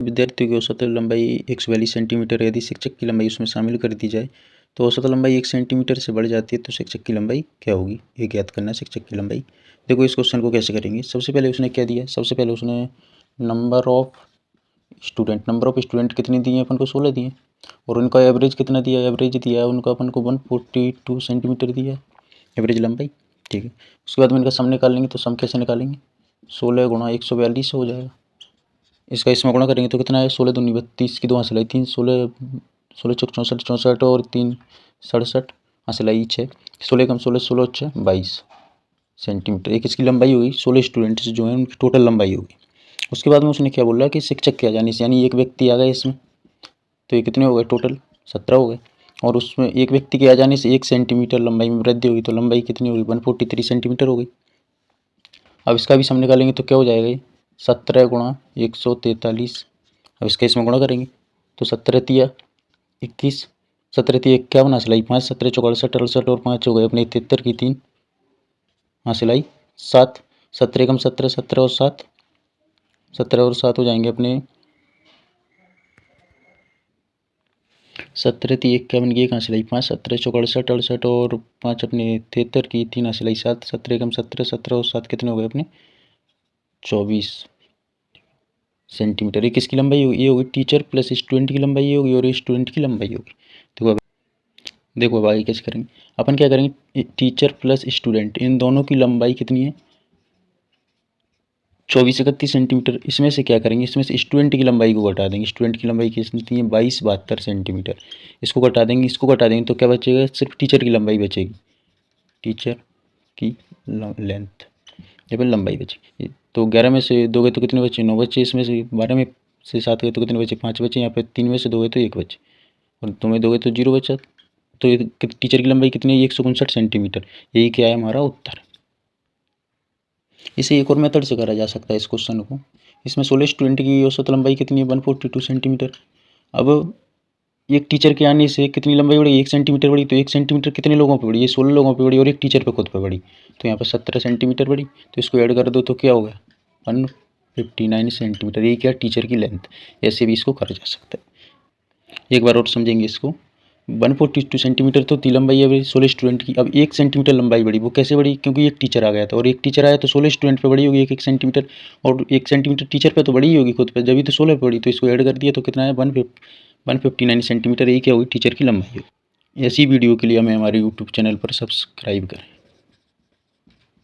विद्यार्थियों की औसत लंबाई 142 सेंटीमीटर, यदि शिक्षक की लंबाई उसमें शामिल कर दी जाए तो औसत लंबाई 1 सेंटीमीटर से बढ़ जाती है तो शिक्षक की लंबाई क्या होगी, ये ज्ञात करना है शिक्षक की लंबाई। देखो इस क्वेश्चन को कैसे करेंगे। सबसे पहले उसने क्या दिया, सबसे पहले उसने नंबर ऑफ स्टूडेंट कितने दिए अपन को, 16 दिए, और उनका एवरेज कितना दिया, एवरेज दिया उनका अपन को 142 सेंटीमीटर दिया एवरेज लंबाई। ठीक है, उसके बाद में इनका सम निकालेंगे तो सम कैसे निकालेंगे, 16 गुणा 142 हो जाएगा। इसका इसमें गुणा करेंगे तो कितना है, 16 दूनी 32 की 2 हासिलाई 3, 16 16 चौक 64 64 और 3 67 हासिलाई 6, 16 कम 16 16 6 22 सेंटीमीटर। एक इसकी लंबाई होगी, 16 स्टूडेंट्स जो है उनकी टोटल लंबाई होगी। उसके बाद में उसने क्या बोला कि शिक्षक क्या जानी से, यानी एक व्यक्ति आ गया इसमें, तो ये कितने हो गए टोटल 17 हो गए, और उसमें एक व्यक्ति के आ जाने से 1 सेंटीमीटर लंबाई में वृद्धि होगी, तो लंबाई कितनी होगी 143 सेंटीमीटर हो गई। अब इसका भी सम निकालेंगे तो क्या हो जाएगा, ये 17 गुणा 143। अब इसका इसमें गुणा करेंगे तो 17 तिया 21, 17 तिया 51 हासिलाई 5, 17 चौक 68 68 और 5 हो गए अपने 73 की 3 हासिलाई 7, 17 कम 17 17 और 7 17 और 7 हो जाएंगे अपने 17 ती 51 की 1 हासिलाई 5, 17 चौक 68 68 और 5 अपने 73 की 3 हासिलाई 7, 17 कम 17 17 और 7 कितने हो गए अपने 24 सेंटीमीटर। ये किसकी लंबाई होगी, ये होगी टीचर प्लस स्टूडेंट की लंबाई होगी, और ये स्टूडेंट की लंबाई होगी। देखो अब आगे कैसे करेंगे, अपन क्या करेंगे, टीचर प्लस स्टूडेंट इन दोनों की लंबाई कितनी है 24 31 सेंटीमीटर। इसमें से क्या करेंगे, इसमें से स्टूडेंट की लंबाई को घटा देंगे, स्टूडेंट की लंबाई कितनी है 22 72 सेंटीमीटर। इसको घटा देंगे, इसको घटा देंगे तो क्या बचेगा, सिर्फ टीचर की लंबाई बचेगी, टीचर की लेंथ या फिर लंबाई बचेगी। तो 11 में से 2 गए तो कितने बचे, 9 बचे। इसमें से 12 में से 7 गए तो कितने बचे, 5 बचे। यहाँ पे 3 में से 2 गए तो 1 बचे, और 2 में 2 गए तो 0 बचा। तो ये टीचर की लंबाई कितनी है 159 सेंटीमीटर। यही क्या है हमारा उत्तर। इसे एक और मेथड से करा जा सकता है इस क्वेश्चन को। इसमें 16 स्टूडेंट की औसत लंबाई कितनी है 142 सेंटीमीटर। अब एक टीचर के आने से कितनी लंबाई बढ़ी, 1 सेंटीमीटर बढ़ी, तो 1 सेंटीमीटर कितने लोगों पे बढ़ी, ये 16 लोगों पे बढ़ी, और एक टीचर पे खुद पे बढ़ी, तो यहाँ पर 17 सेंटीमीटर बढ़ी। तो इसको ऐड कर दो तो क्या होगा 159 सेंटीमीटर। ये क्या टीचर की लेंथ। ऐसे भी इसको करा जा सकता है। एक बार और समझेंगे इसको। 142 सेंटीमीटर तो थी लंबाई है 16 स्टूडेंट की। अब 1 सेंटीमीटर लंबाई बढ़ी, वो कैसे बढ़ी, क्योंकि एक टीचर आ गया था, और एक टीचर आया तो 16 स्टूडेंट पे बढ़ी होगी 1 1 सेंटीमीटर, और 1 सेंटीमीटर टीचर पे तो बढ़ी होगी खुद पे, जब तो 16 पे बढ़ी, तो इसको ऐड कर दिया तो कितना है 159 सेंटीमीटर। ये क्या होगी टीचर की लंबाई होगी। ऐसी वीडियो के लिए हमें हमारे यूट्यूब चैनल पर सब्सक्राइब करें।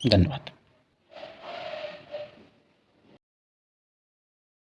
धन्यवाद।